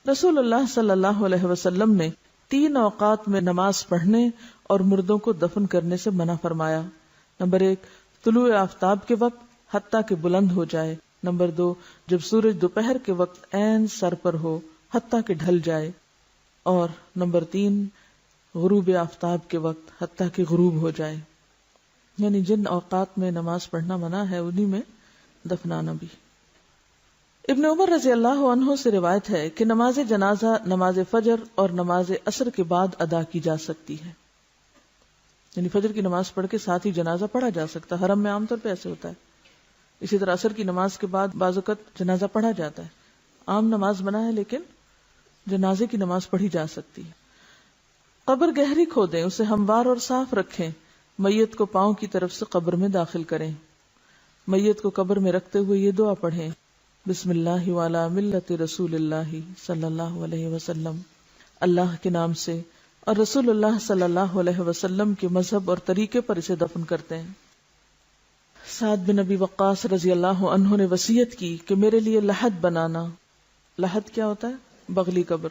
رسول اللہ صلی اللہ علیہ وسلم نے 3 اوقات میں نماز پڑھنے اور مردوں کو دفن کرنے سے منع فرمایا. نمبر 1 طلوع آفتاب کے وقت حتیٰ کہ بلند ہو جائے. نمبر 2 جب سورج دوپہر کے وقت عین سر پر ہو حتیٰ کہ ڈھل جائے. اور نمبر 3 غروب آفتاب کے وقت حتیٰ کہ غروب ہو جائے. یعنی جن اوقات میں نماز پڑھنا منع ہے انہی میں دفنانا بھی. ابن عمر رضی اللہ عنہ سے روایت ہے کہ نماز جنازہ نماز فجر اور نماز عصر کے بعد ادا کی جا سکتی ہے. یعنی فجر کی نماز پڑھ کے ساتھ ہی جنازہ پڑھا جا سکتا ہے. حرم میں عام طور پہ ایسے ہوتا ہے. اسی طرح عصر کی نماز کے بعد بعض اوقات جنازہ پڑھا جاتا ہے. عام نماز منع ہے لیکن جنازے کی نماز پڑھی جا سکتی ہے. قبر گہری کھودیں، اسے ہموار اور صاف رکھیں. میت کو پاؤں کی طرف سے قبر میں داخل کریں. میت کو قبر میں رکھتے ہوئے یہ دعا پڑھیں: بسم اللہ وعلی ملت رسول اللہ صلی اللہ علیہ وسلم. اللہ کے نام سے اور رسول اللہ صلی اللہ علیہ وسلم کے مذہب اور طریقے پر اسے دفن کرتے ہیں. سعد بن ابی وقاص رضی اللہ عنہ نے وصیت کی کہ میرے لیے لحد بنانا. لحد کیا ہوتا ہے؟ بغلی قبر.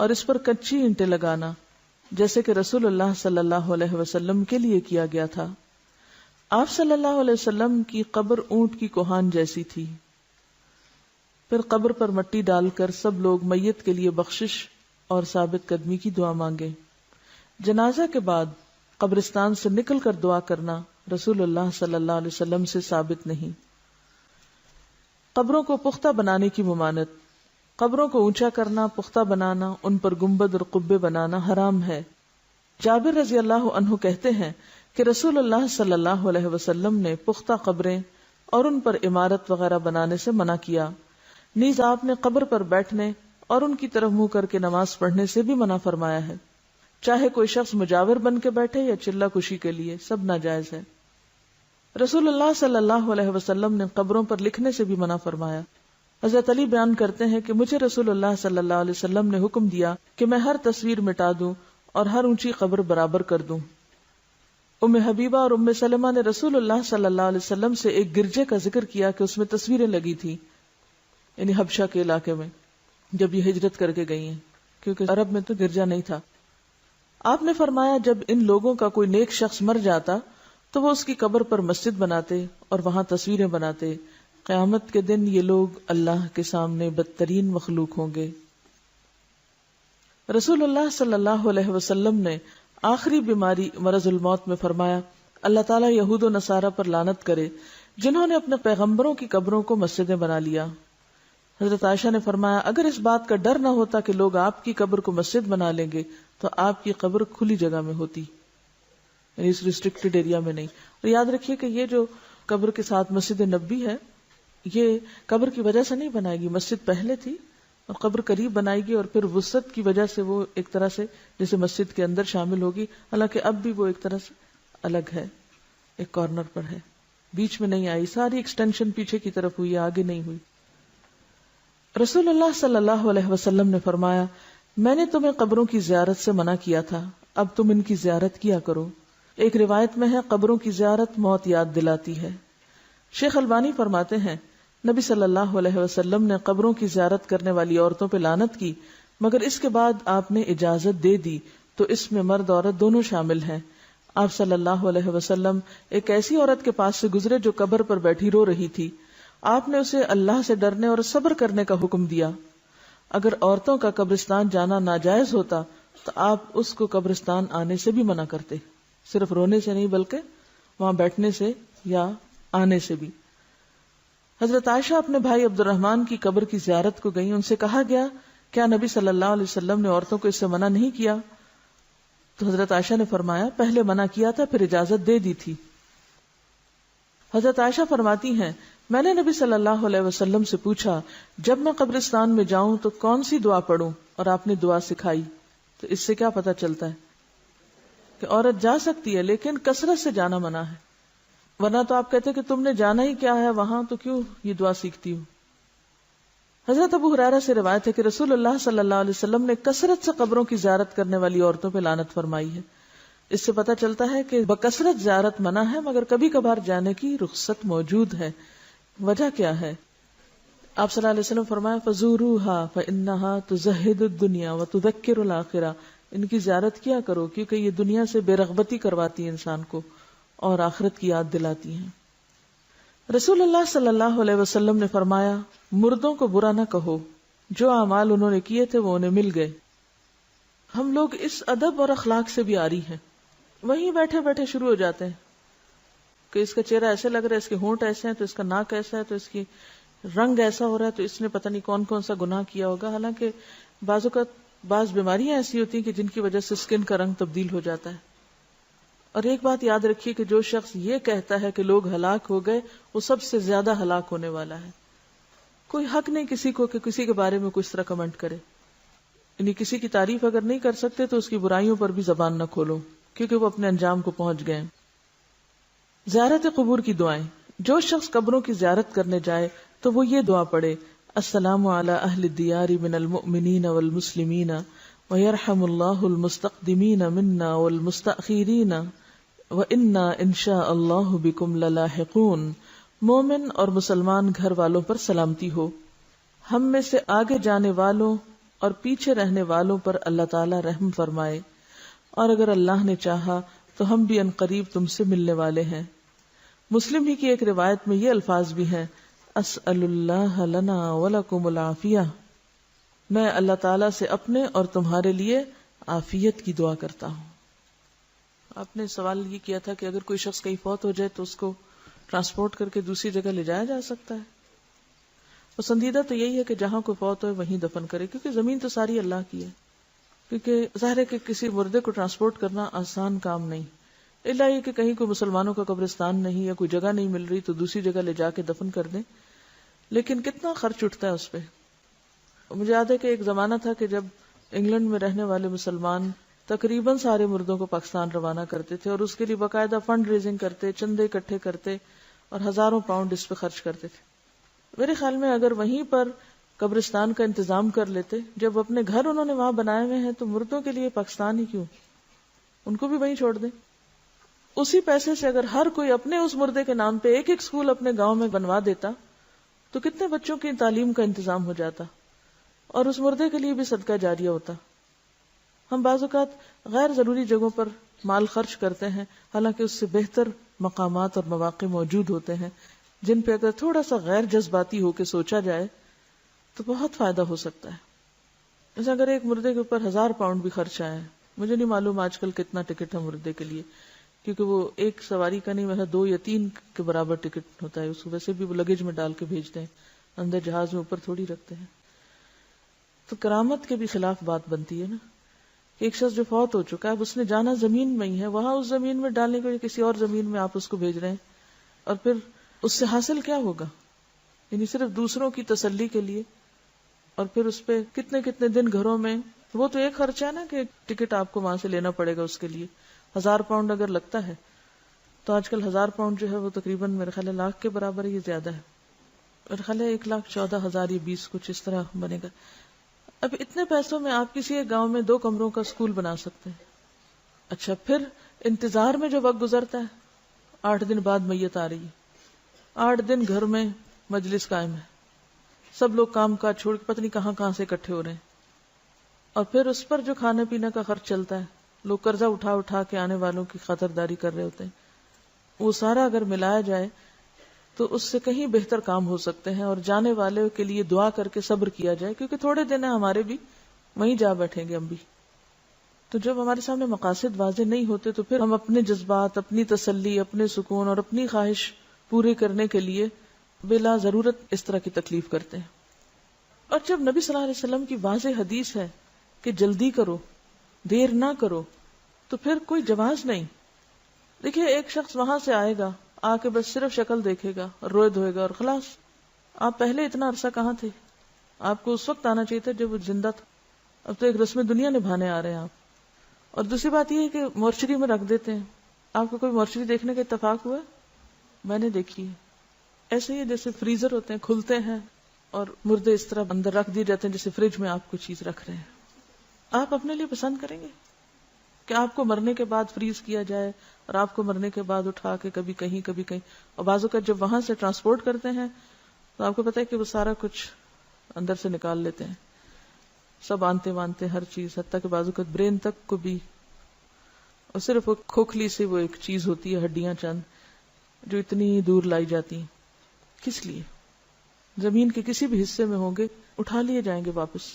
اور اس پر کچی اینٹیں لگانا، جیسے کہ رسول اللہ صلی اللہ علیہ وسلم کے لیے کیا گیا تھا. آپ صلی اللہ علیہ وسلم کی قبر اونٹ کی کوہان جیسی تھی. پھر قبر پر مٹی ڈال کر سب لوگ میت کے لیے بخشش اور ثابت قدمی کی دعا مانگے. جنازہ کے بعد قبرستان سے نکل کر دعا کرنا رسول اللہ صلی اللہ علیہ وسلم سے ثابت نہیں. قبروں کو پختہ بنانے کی ممانعت. قبروں کو اونچا کرنا، پختہ بنانا، ان پر گنبد اور قبے بنانا حرام ہے. جابر رضی اللہ عنہ کہتے ہیں کہ رسول اللہ صلی اللہ علیہ وسلم نے پختہ قبریں اور ان پر عمارت وغیرہ بنانے سے منع کیا. نیز آپ نے قبر پر بیٹھنے اور ان کی طرف منہ کر کے نماز پڑھنے سے بھی منع فرمایا ہے. چاہے کوئی شخص مجاور بن کے بیٹھے یا چلہ کشی کے لیے، سب ناجائز ہے. رسول اللہ صلی اللہ علیہ وسلم نے قبروں پر لکھنے سے بھی منع فرمایا. حضرت علی بیان کرتے ہیں کہ مجھے رسول اللہ صلی اللہ علیہ وسلم نے حکم دیا کہ میں ہر تصویر مٹا دوں اور ہر اونچی قبر برابر کر دوں. ام حبیبہ اور ام سلمہ نے رسول اللہ صلی اللہ علیہ وسلم سے ایک گرجے کا ذکر کیا کہ اس میں تصویریں لگی تھی، یعنی حبشہ کے علاقے میں جب یہ ہجرت کر کے گئی ہیں، کیونکہ عرب میں تو گرجا نہیں تھا. آپ نے فرمایا جب ان لوگوں کا کوئی نیک شخص مر جاتا تو وہ اس کی قبر پر مسجد بناتے اور وہاں تصویریں بناتے. قیامت کے دن یہ لوگ اللہ کے سامنے بدترین مخلوق ہوں گے. رسول اللہ صلی اللہ علیہ وسلم نے آخری بیماری مرض الموت میں فرمایا اللہ تعالیٰ یہود و نصارہ پر لعنت کرے جنہوں نے اپنے پیغمبروں کی قبروں کو مسجدیں بنا لیا. حضرت عائشہ نے فرمایا اگر اس بات کا ڈر نہ ہوتا کہ لوگ آپ کی قبر کو مسجد بنا لیں گے تو آپ کی قبر کھلی جگہ میں ہوتی، یعنی اس ریسٹرکٹڈ ایریا میں نہیں. اور یاد رکھیے کہ یہ جو قبر کے ساتھ مسجد نبوی ہے یہ قبر کی وجہ سے نہیں بنائے گی. مسجد پہلے تھی اور قبر قریب بنائے گی اور پھر وسعت کی وجہ سے وہ ایک طرح سے جیسے مسجد کے اندر شامل ہوگی، حالانکہ اب بھی وہ ایک طرح سے الگ ہے، ایک کارنر پر ہے، بیچ میں نہیں آئی. ساری ایکسٹینشن پیچھے کی طرف ہوئی، آگے نہیں ہوئی. رسول اللہ صلی اللہ علیہ وسلم نے فرمایا میں نے تمہیں قبروں کی زیارت سے منع کیا تھا، اب تم ان کی زیارت کیا کرو. ایک روایت میں ہے قبروں کی زیارت موت یاد دلاتی ہے. شیخ البانی فرماتے ہیں نبی صلی اللہ علیہ وسلم نے قبروں کی زیارت کرنے والی عورتوں پہ لعنت کی، مگر اس کے بعد آپ نے اجازت دے دی تو اس میں مرد عورت دونوں شامل ہیں. آپ صلی اللہ علیہ وسلم ایک ایسی عورت کے پاس سے گزرے جو قبر پر بیٹھی رو رہی تھی. آپ نے اسے اللہ سے ڈرنے اور صبر کرنے کا حکم دیا. اگر عورتوں کا قبرستان جانا ناجائز ہوتا تو آپ اس کو قبرستان آنے سے بھی منع کرتے، صرف رونے سے نہیں بلکہ وہاں بیٹھنے سے یا آنے سے بھی. حضرت عائشہ اپنے بھائی عبد الرحمن کی قبر کی زیارت کو گئیں. ان سے کہا گیا کیا نبی صلی اللہ علیہ وسلم نے عورتوں کو اس سے منع نہیں کیا؟ تو حضرت عائشہ نے فرمایا پہلے منع کیا تھا پھر اجازت دے دی تھی. حضرت عائشہ فرماتی ہیں میں نے نبی صلی اللہ علیہ وسلم سے پوچھا جب میں قبرستان میں جاؤں تو کون سی دعا پڑھوں، اور آپ نے دعا سکھائی. تو اس سے کیا پتہ چلتا ہے کہ عورت جا سکتی ہے لیکن کثرت سے جانا منع ہے، ورنہ تو آپ کہتے کہ تم نے جانا ہی کیا ہے وہاں تو کیوں یہ دعا سیکھتی ہوں. حضرت ابو ہریرہ سے روایت ہے کہ رسول اللہ صلی اللہ علیہ وسلم نے کثرت سے قبروں کی زیارت کرنے والی عورتوں پہ لعنت فرمائی ہے. اس سے پتہ چلتا ہے کہ بکثرت زیارت منع ہے مگر کبھی کبھار جانے کی رخصت موجود ہے. وجہ کیا ہے؟ آپ صلی اللہ علیہ وسلم فرمایا فزوروها فانها تزهد الدنيا وتذكر الاخرہ، ان کی زیارت کیا کرو کیونکہ یہ دنیا سے بے رغبتی کرواتی ہے انسان کو اور آخرت کی یاد دلاتی ہیں۔ رسول اللہ صلی اللہ علیہ وسلم نے فرمایا مردوں کو برا نہ کہو، جو اعمال انہوں نے کیے تھے وہ انہیں مل گئے۔ ہم لوگ اس ادب اور اخلاق سے بھی عاری ہیں، وہیں بیٹھے بیٹھے شروع ہو جاتے ہیں کہ اس کا چہرہ ایسے لگ رہا ہے، اس کے ہونٹ ایسے ہیں تو اس کا ناک ایسا ہے تو اس کی رنگ ایسا ہو رہا ہے تو اس نے پتہ نہیں کون کون سا گناہ کیا ہوگا۔ حالانکہ بعض اوقات بعض بیماریاں ایسی ہوتی ہیں کہ جن کی وجہ سے اسکن کا رنگ تبدیل ہو جاتا ہے۔ اور ایک بات یاد رکھیے کہ جو شخص یہ کہتا ہے کہ لوگ ہلاک ہو گئے، وہ سب سے زیادہ ہلاک ہونے والا ہے۔ کوئی حق نہیں کسی کو کہ کسی کے بارے میں کس طرح کمنٹ کرے، یعنی کسی کی تعریف اگر نہیں کر سکتے تو اس کی برائیوں پر بھی زبان نہ کھولو، کیونکہ وہ اپنے انجام کو پہنچ گئے۔ زیارت قبور کی دعائیں، جو شخص قبروں کی زیارت کرنے جائے تو وہ یہ دعا پڑھے السلام علی اہل الدیار من المؤمنین والمسلمین ویرحم اللہ المستقدمین منا والمستأخرین وانا انشاء اللہ بکم للاحقون۔ مومن اور مسلمان گھر والوں پر سلامتی ہو، ہم میں سے آگے جانے والوں اور پیچھے رہنے والوں پر اللہ تعالی رحم فرمائے، اور اگر اللہ نے چاہا تو ہم بھی عنقریب تم سے ملنے والے ہیں۔ مسلم ہی کی ایک روایت میں یہ الفاظ بھی ہیں اسأل اللہ لنا ولکم العافیہ، میں اللہ تعالیٰ سے اپنے اور تمہارے لیے عافیت کی دعا کرتا ہوں۔ آپ نے سوال یہ کیا تھا کہ اگر کوئی شخص کہیں فوت ہو جائے تو اس کو ٹرانسپورٹ کر کے دوسری جگہ لے جایا جا سکتا ہے؟ پسندیدہ تو یہی ہے کہ جہاں کوئی فوت ہوئے وہیں دفن کرے، کیونکہ زمین تو ساری اللہ کی ہے۔ کیونکہ ظاہر ہے کہ کسی مردے کو ٹرانسپورٹ کرنا آسان کام نہیں، الا یہ کہ کہیں کوئی مسلمانوں کا قبرستان نہیں یا کوئی جگہ نہیں مل رہی تو دوسری جگہ لے جا کے دفن کر دیں، لیکن کتنا خرچ اٹھتا ہے اس پہ۔ مجھے یاد ہے کہ ایک زمانہ تھا کہ جب انگلینڈ میں رہنے والے مسلمان تقریباً سارے مردوں کو پاکستان روانہ کرتے تھے اور اس کے لیے باقاعدہ فنڈ ریزنگ کرتے، چندے اکٹھے کرتے اور ہزاروں پاؤنڈ اس پہ خرچ کرتے تھے۔ میرے خیال میں اگر وہیں پر قبرستان کا انتظام کر لیتے، جب اپنے گھر انہوں نے وہاں بنائے ہوئے ہیں تو مردوں کے لیے پاکستان ہی کیوں، ان کو بھی وہیں چھوڑ دیں۔ اسی پیسے سے اگر ہر کوئی اپنے اس مردے کے نام پہ ایک ایک اسکول اپنے گاؤں میں بنوا دیتا تو کتنے بچوں کی تعلیم کا انتظام ہو جاتا اور اس مردے کے لیے بھی صدقہ جاریہ ہوتا۔ ہم بعض اوقات غیر ضروری جگہوں پر مال خرچ کرتے ہیں، حالانکہ اس سے بہتر مقامات اور مواقع موجود ہوتے ہیں جن پہ اگر تھوڑا سا غیر جذباتی ہو کے سوچا جائے تو بہت فائدہ ہو سکتا ہے۔ جیسے اگر ایک مردے کے اوپر 1000 پاؤنڈ بھی خرچ آیا ہے، مجھے نہیں معلوم آج کل کتنا ٹکٹ ہے مردے کے لیے، کیونکہ وہ ایک سواری کا نہیں، ویسا 2 یا 3 کے برابر ٹکٹ ہوتا ہے، اس کو ویسے بھی وہ لگیج میں ڈال کے بھیجتے ہیں، اندر جہاز میں اوپر تھوڑی رکھتے ہیں۔ تو کرامت کے بھی خلاف بات بنتی ہے نا، ایک شخص جو فوت ہو چکا ہے، اب اس نے جانا زمین میں ہی ہے، وہاں اس زمین میں ڈالنے کے لیے کسی اور زمین میں آپ اس کو بھیج رہے ہیں، اور پھر اس سے حاصل کیا ہوگا؟ یعنی صرف دوسروں کی تسلی کے لیے، اور پھر اس پہ کتنے کتنے دن گھروں میں، وہ تو ایک خرچہ ہے نا کہ ٹکٹ آپ کو وہاں سے لینا پڑے گا، اس کے لیے 1000 پاؤنڈ اگر لگتا ہے تو آج کل 1000 پاؤنڈ جو ہے وہ تقریباً میرے خیال ہے لاکھ کے برابر ہے، یہ زیادہ ہے، میرے خیال ہے 1,14,000 یا 20 کچھ اس طرح بنے گا۔ اب اتنے پیسوں میں آپ کسی ایک گاؤں میں 2 کمروں کا اسکول بنا سکتے ہیں۔ اچھا، پھر انتظار میں جو وقت گزرتا ہے، 8 دن بعد میت آ رہی ہے، 8 دن گھر میں مجلس قائم ہے، سب لوگ کام کاج چھوڑ کے پتہ نہیں کہاں کہاں سے اکٹھے ہو رہے ہیں، اور پھر اس پر جو کھانے پینے کا خرچ چلتا ہے، لوگ قرضہ اٹھا اٹھا کے آنے والوں کی خاطرداری کر رہے ہوتے ہیں، وہ سارا اگر ملایا جائے تو اس سے کہیں بہتر کام ہو سکتے ہیں، اور جانے والے کے لیے دعا کر کے صبر کیا جائے، کیونکہ تھوڑے دن ہیں ہمارے بھی، وہیں جا بیٹھیں گے ہم بھی۔ تو جب ہمارے سامنے مقاصد واضح نہیں ہوتے تو پھر ہم اپنے جذبات، اپنی تسلی، اپنے سکون اور اپنی خواہش پورے کرنے کے لیے بلا ضرورت اس طرح کی تکلیف کرتے ہیں۔ اور جب نبی صلی اللہ علیہ وسلم کی واضح حدیث ہے کہ جلدی کرو، دیر نہ کرو، تو پھر کوئی جواز نہیں۔ دیکھیے، ایک شخص وہاں سے آئے گا، آ کے بس صرف شکل دیکھے گا اور روئے دھوئے گا اور خلاص۔ آپ پہلے اتنا عرصہ کہاں تھے؟ آپ کو اس وقت آنا چاہیے تھا جب وہ زندہ تھا، اب تو ایک رسم دنیا نبھانے آ رہے ہیں آپ۔ اور دوسری بات یہ ہے کہ مورچری میں رکھ دیتے ہیں۔ آپ کو کوئی مورچری دیکھنے کا اتفاق ہوا؟ میں نے دیکھی ہے، ایسے ہی جیسے فریزر ہوتے ہیں، کھلتے ہیں اور مردے اس طرح اندر رکھ دیے جاتے ہیں جیسے فریج میں آپ کوئی چیز رکھ رہے ہیں۔ آپ اپنے لیے پسند کریں گے کہ آپ کو مرنے کے بعد فریز کیا جائے اور آپ کو مرنے کے بعد اٹھا کے کبھی کہیں کبھی کہیں، اور بعض اوقات جب وہاں سے ٹرانسپورٹ کرتے ہیں تو آپ کو پتا ہے کہ وہ سارا کچھ اندر سے نکال لیتے ہیں، سب آنتے وانتے ہر چیز، حتیٰ کہ بعض اوقات برین تک کو بھی، اور صرف وہ کھوکھلی سے وہ ایک چیز ہوتی ہے، ہڈیاں چند جو اتنی دور لائی جاتی ہیں، کس لیے؟ زمین کے کسی بھی حصے میں ہوں گے اٹھا لیے جائیں گے واپس.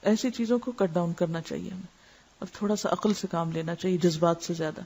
ایسی چیزوں کو کٹ ڈاؤن کرنا چاہیے ہمیں، اور تھوڑا سا عقل سے کام لینا چاہیے جذبات سے زیادہ.